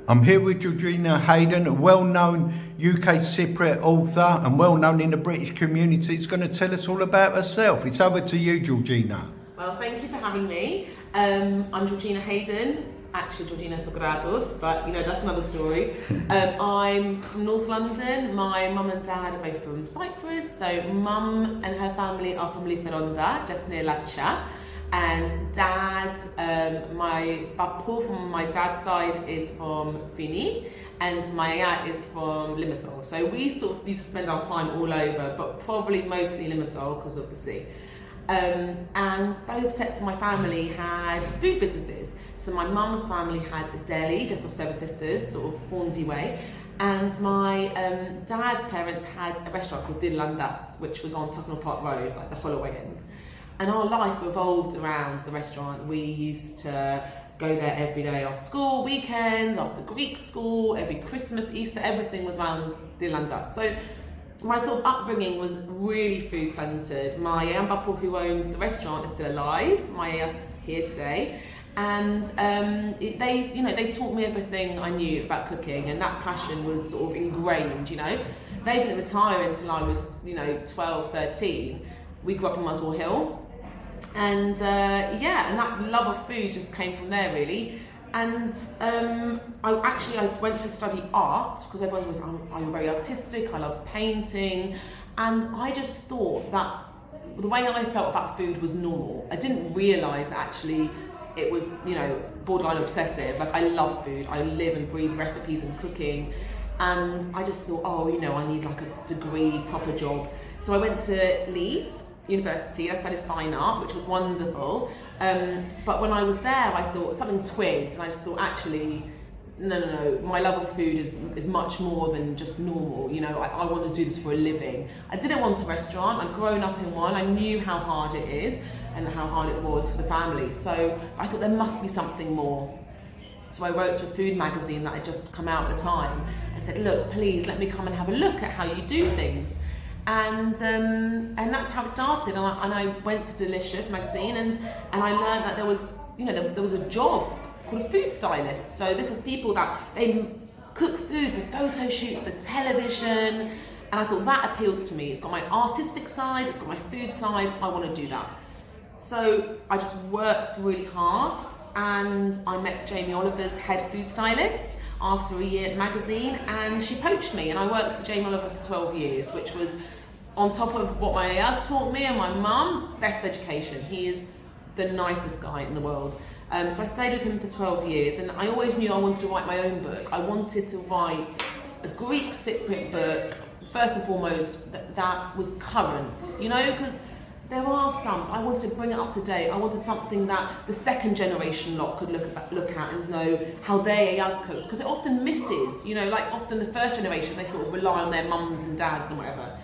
I'm here with Georgina Hayden, a well-known UK Cypriot author and well-known in the British community. It's going to tell us all about herself. It's over to you, Georgina. Well, thank you for having me. I'm Georgina Hayden, actually Georgina Sokratos, but that's another story. I'm from North London. My mum and dad are both from Cyprus, so mum and her family are from Lithoronda, just near Latcha. And dad, my papu from my dad's side is from Fini, and my aunt is from Limassol. So we sort of used to spend our time all over, but probably mostly Limassol because of the sea. And both sets of my family had food businesses. So my mum's family had a deli just off Seven Sisters, sort of Hornsey way. And my dad's parents had a restaurant called Dirlandas, which was on Tufnell Park Road, like the Holloway end. And our life revolved around the restaurant. We used to go there every day after school, weekends, after Greek school, every Christmas, Easter, everything was around Dirlandas. So my sort of upbringing was really food centred. My Bapu, who owns the restaurant, is still alive. My is here today. And they taught me everything I knew about cooking, and that passion was sort of ingrained, They didn't retire until I was, 12, 13. We grew up in Muswell Hill. And and that love of food just came from there, really. And I went to study art because everyone was, I'm very artistic, I love painting, and I just thought that the way I felt about food was normal. I didn't realise that actually it was, borderline obsessive. Like, I love food, I live and breathe recipes and cooking, and I just thought, I need like a degree, proper job. So I went to Leeds University. I studied fine art, which was wonderful, but when I was there I thought something twigged, and I just thought, actually no, my love of food is much more than just normal. I want to do this for a living. I didn't want a restaurant. I'd grown up in one. I knew how hard it is and how hard it was for the family, so I thought there must be something more. So I wrote to a food magazine that had just come out at the time and said, look, please let me come and have a look at how you do things. And that's how it started. And I went to Delicious magazine, and I learned that there was a job called a food stylist. So this is people that they cook food for photo shoots, for television, and I thought that appeals to me. It's got my artistic side, it's got my food side. I want to do that. So I just worked really hard, and I met Jamie Oliver's head food stylist after a year at magazine, and she poached me, and I worked with Jamie Oliver for 12 years, which was on top of what my AS taught me and my mum, best education. He is the nicest guy in the world. So I stayed with him for 12 years, and I always knew I wanted to write my own book. I wanted to write a Greek Cypriot book, first and foremost, that was current, because there are some. I wanted to bring it up to date. I wanted something that the second generation lot could look at and know how their AS cooked, because it often misses, like often the first generation, they sort of rely on their mums and dads and whatever.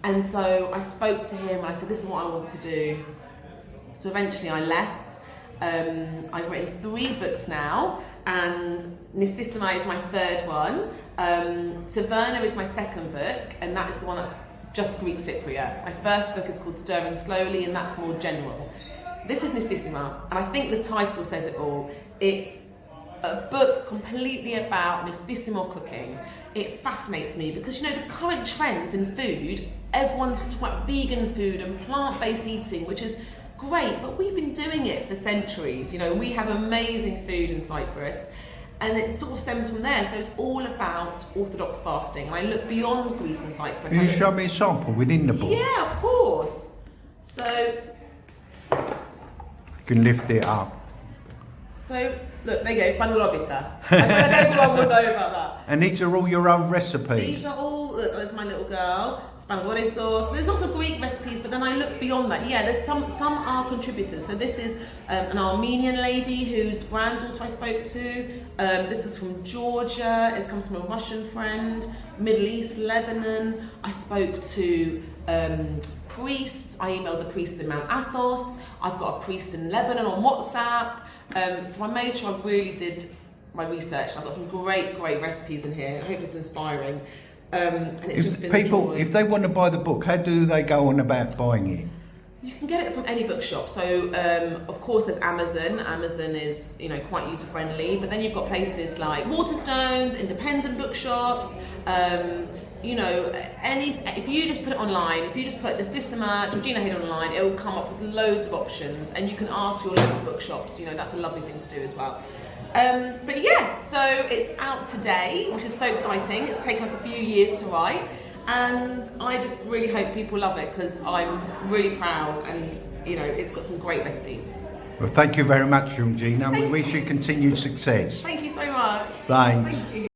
And so I spoke to him and I said, this is what I want to do. So eventually I left. I've written 3 books now, and Nistissima is my 3rd one. Taverna is my 2nd book, and that is the one that's just Greek Cypriot. My 1st book is called Stirring Slowly, and that's more general. This is Nistissima, and I think the title says it all. It's a book completely about Nistissimo cooking. It fascinates me because, the current trends in food, everyone's talking about vegan food and plant-based eating, which is great, but we've been doing it for centuries. We have amazing food in Cyprus, and it sort of stems from there. So it's all about Orthodox fasting, and I look beyond Greece and Cyprus. Can you show me a sample within the book? Yeah, of course. So you can lift it up. So look, there you go, panurobita. I said everyone will know about that. And these are all your own recipes? These are all, look, there's my little girl, spanakopita sauce. There's lots of Greek recipes, but then I look beyond that. Yeah, there's some are contributors. So this is an Armenian lady whose granddaughter I spoke to. This is from Georgia. It comes from a Russian friend. Middle East, Lebanon. I spoke to priests. I emailed the priests in Mount Athos. I've got a priest in Lebanon on WhatsApp. So I made sure I really did my research. I've got some great recipes in here. I hope it's inspiring. And it's just been if they want to buy the book, how do they go on about buying it? You can get it from any bookshop. So, of course, there's Amazon. Amazon is, quite user friendly. But then you've got places like Waterstones, independent bookshops. If you just put it online, if you just put Listissima, Georgina Hayden online, it will come up with loads of options, and you can ask your local bookshops. That's a lovely thing to do as well. But yeah, so it's out today, which is so exciting. It's taken us a few years to write. And I just really hope people love it, because I'm really proud, and it's got some great recipes. Well, thank you very much, Georgina, and we wish you continued success. Thank you so much. Thanks. Thank you.